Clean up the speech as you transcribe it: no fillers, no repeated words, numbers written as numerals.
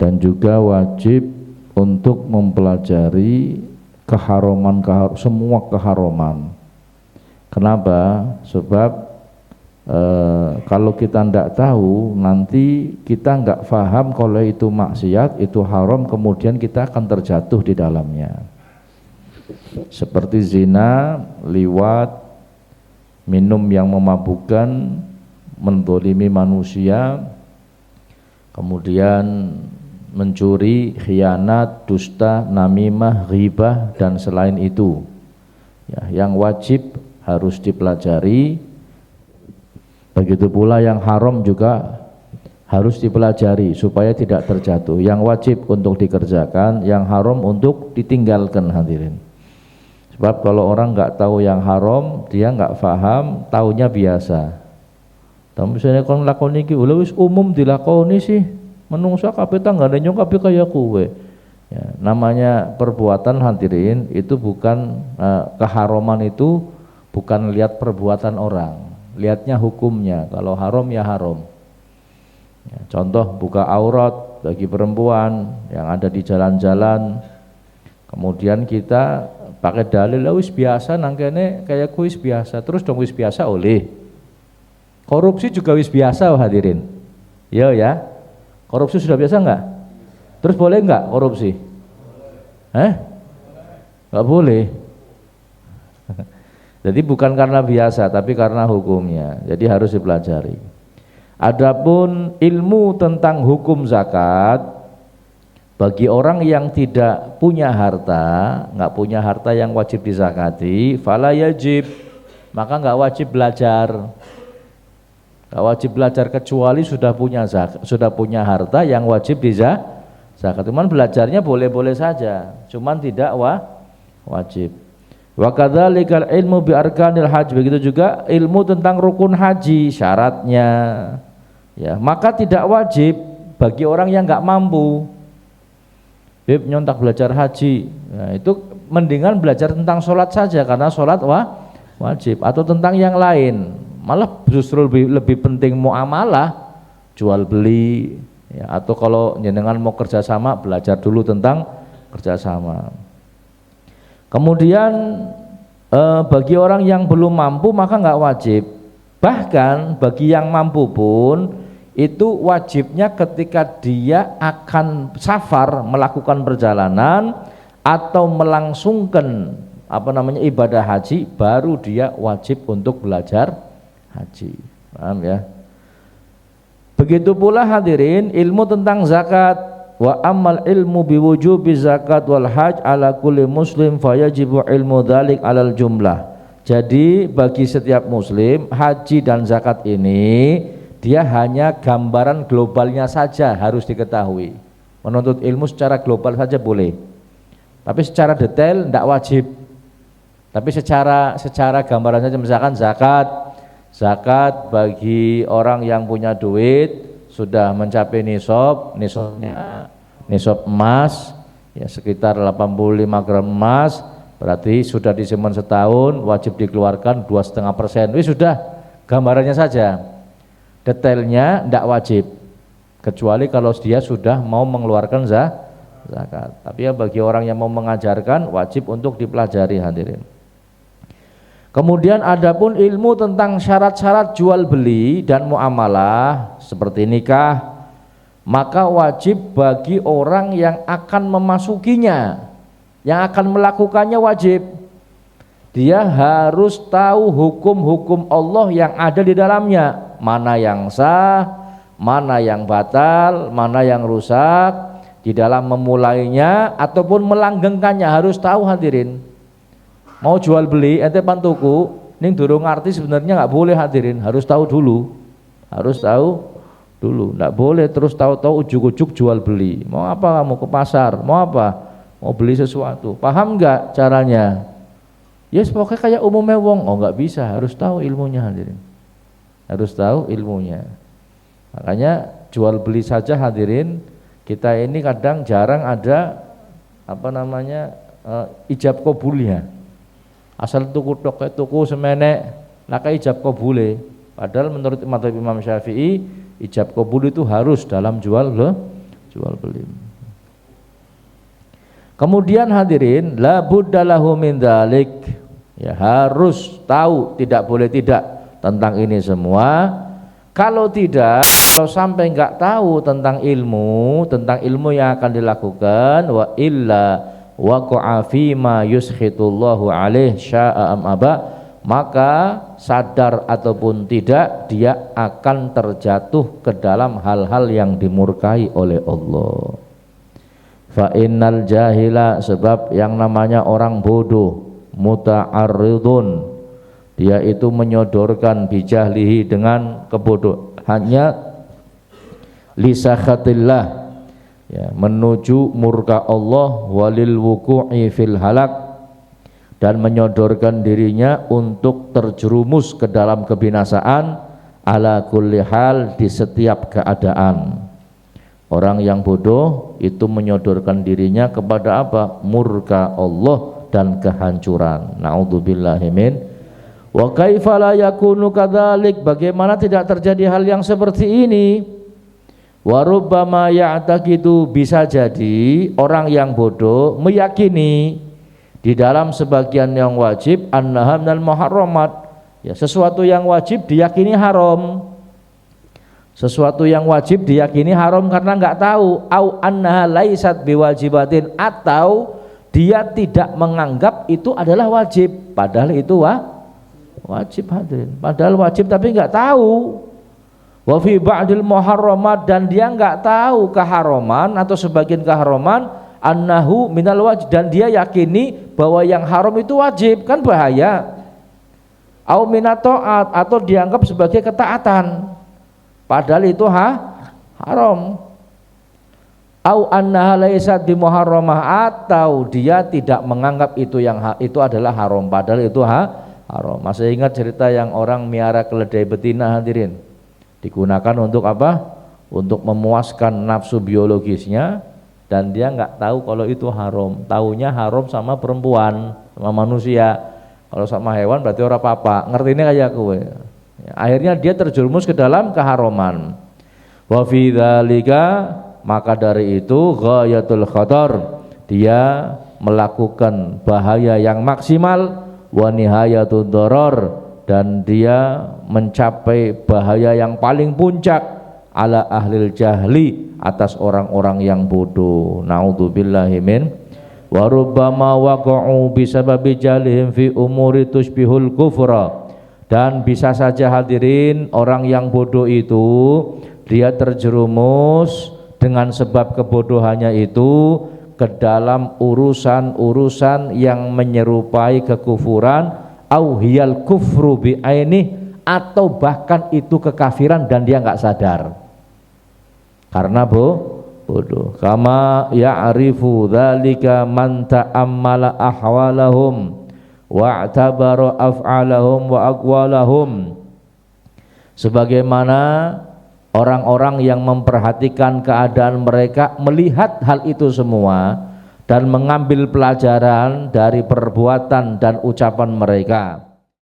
dan juga wajib untuk mempelajari semua keharuman. Kenapa? Sebab kalau kita tidak tahu, nanti kita nggak paham kalau itu maksiat, itu haram, kemudian kita akan terjatuh di dalamnya. Seperti zina, liwat, minum yang memabukkan, mendolimi manusia, kemudian mencuri, khianat, dusta, namimah, ghibah, dan selain itu ya, yang wajib harus dipelajari. Begitu pula yang haram juga harus dipelajari supaya tidak terjatuh. Yang wajib untuk dikerjakan, yang haram untuk ditinggalkan, hadirin. Sebab kalau orang nggak tahu yang haram, dia nggak paham, taunya biasa. Tapi misalnya kalau lakoni iki wis umum dilakoni sih, menungsa kabeh tanggane nyong kabeh kaya kowe. Ya, namanya perbuatan, hadirin, itu bukan keharuman itu bukan lihat perbuatan orang, lihatnya hukumnya. Kalau haram ya haram. Ya, contoh buka aurat bagi perempuan yang ada di jalan-jalan, kemudian kita pakai dalil wis biasa nangkene kayak wis biasa, terus dong wis biasa oleh. Korupsi juga wis biasa, hadirin. Ya. Korupsi sudah biasa enggak? Terus boleh enggak korupsi? Enggak boleh. Jadi bukan karena biasa, tapi karena hukumnya. Jadi harus dipelajari. Adapun ilmu tentang hukum zakat, bagi orang yang tidak punya harta, enggak punya harta yang wajib dizakati, fala yajib, maka enggak wajib belajar. Gak wajib belajar kecuali sudah punya harta yang wajib zakat. Cuman belajarnya boleh-boleh saja, cuman tidak wajib. Wa kadzalikal ilmu bi arkanil haji, begitu juga ilmu tentang rukun haji, syaratnya. Ya, maka tidak wajib bagi orang yang nggak mampu. Beb nyontak belajar haji, nah, itu mendingan belajar tentang sholat saja karena sholat wajib, atau tentang yang lain. Malah justru lebih penting muamalah, jual beli ya, atau kalau jenengan mau kerjasama, belajar dulu tentang kerjasama. Kemudian bagi orang yang belum mampu maka nggak wajib. Bahkan bagi yang mampu pun itu wajibnya ketika dia akan safar, melakukan perjalanan atau melangsungkan ibadah haji, baru dia wajib untuk belajar haji. Paham ya? Begitu pula hadirin ilmu tentang zakat. Wa ammal ilmu biwujubi zakat wal hajj ala kulli muslim fayajibu ilmu dzalik alal jumlah. Jadi bagi setiap muslim haji dan zakat ini dia hanya gambaran globalnya saja harus diketahui. Menuntut ilmu secara global saja boleh, tapi secara detail tidak wajib. Tapi secara gambaran saja, misalkan zakat bagi orang yang punya duit sudah mencapai nisabnya emas ya sekitar 85 gram emas, berarti sudah disimpan setahun, wajib dikeluarkan 2,5%. Sudah gambarannya saja, detailnya tidak wajib kecuali kalau dia sudah mau mengeluarkan zakat. Tapi ya bagi orang yang mau mengajarkan wajib untuk dipelajari, hadirin. Kemudian adapun ilmu tentang syarat-syarat jual beli dan muamalah seperti nikah, maka wajib bagi orang yang akan memasukinya, yang akan melakukannya wajib. Dia harus tahu hukum-hukum Allah yang ada di dalamnya, mana yang sah, mana yang batal, mana yang rusak, di dalam memulainya ataupun melanggengkannya harus tahu, hadirin. Mau jual beli ente pantuku ning durung ngerti sebenarnya nggak boleh, hadirin, harus tahu dulu, nggak boleh terus tahu-tahu ujuk-ujuk jual beli. Mau apa kamu ke pasar, mau apa, mau beli sesuatu, paham nggak caranya? Yes, pokoknya kayak umumnya wong, nggak bisa, harus tahu ilmunya, hadirin, harus tahu ilmunya. Makanya jual beli saja, hadirin, kita ini kadang jarang ada ijab kabulnya. Asal tuku semenek laka ijab kabule. Padahal menurut Imam Syafi'i ijab kabul itu harus dalam jual jual beli. Kemudian hadirin, la buddalahu min dzalik, ya harus tahu, tidak boleh tidak tentang ini semua. Kalau tidak, kalau sampai enggak tahu tentang ilmu yang akan dilakukan, wa illa waqa'a fima yuskhitullahu alaih sya'a am aba, maka sadar ataupun tidak dia akan terjatuh ke dalam hal-hal yang dimurkai oleh Allah. Fa innal jahila, sebab yang namanya orang bodoh, muta'arridun, dia itu menyodorkan bijahlihi dengan kebodohannya, lisakhatillah, ya, menuju murka Allah, walil wuku'i fil halak, dan menyodorkan dirinya untuk terjerumus ke dalam kebinasaan, ala kulli hal, di setiap keadaan. Orang yang bodoh itu menyodorkan dirinya kepada apa? Murka Allah dan kehancuran. Na'udzubillahi min. Wa kaifa la yakunu kadzalik, bagaimana tidak terjadi hal yang seperti ini? Wa rubbama ya'taqidu, bisa jadi orang yang bodoh meyakini di dalam sebagian yang wajib annaha minal muharramat, ya, sesuatu yang wajib diyakini haram. Sesuatu yang wajib diyakini haram karena enggak tahu, au annaha laisat biwajibatin, atau dia tidak menganggap itu adalah wajib, padahal itu wajib hadirin, padahal wajib tapi enggak tahu. Wa fi ba'dil muharramat, dan dia enggak tahu keharaman atau sebagian keharaman, annahu minal wajib, dan dia yakini bahwa yang haram itu wajib, kan bahaya. Au minat ta'at, atau dianggap sebagai ketaatan, padahal itu haram. Au annaha laisat bimuharramah, atau dia tidak menganggap itu adalah haram, padahal itu haram. Masih ingat cerita yang orang miara keledai betina hadirin? Digunakan untuk apa? Untuk memuaskan nafsu biologisnya, dan dia nggak tahu kalau itu haram. Taunya haram sama perempuan, sama manusia. Kalau sama hewan berarti orang apa-apa. Ngertinya kayak kowe. Akhirnya dia terjerumus ke dalam keharaman. Wa fi dzalika, maka dari itu ghayatul khatar, dia melakukan bahaya yang maksimal, wa nihayatud darar, dan dia mencapai bahaya yang paling puncak, ala ahlil jahli, atas orang-orang yang bodoh. Naudzubillahi min. Wa rubbama waqa'u bisababi jahlihim fi umuri tushbihul kufra, dan bisa saja hadirin orang yang bodoh itu dia terjerumus dengan sebab kebodohannya itu ke dalam urusan-urusan yang menyerupai kekufuran, au hiyal kufru bi ainih, atau bahkan itu kekafiran dan dia enggak sadar karena bodoh. Kama ya'rifu dzalika man ta'ammala ahwalahum wa'tabara af'alahum wa aqwalahum, sebagaimana orang-orang yang memperhatikan keadaan mereka, melihat hal itu semua dan mengambil pelajaran dari perbuatan dan ucapan mereka.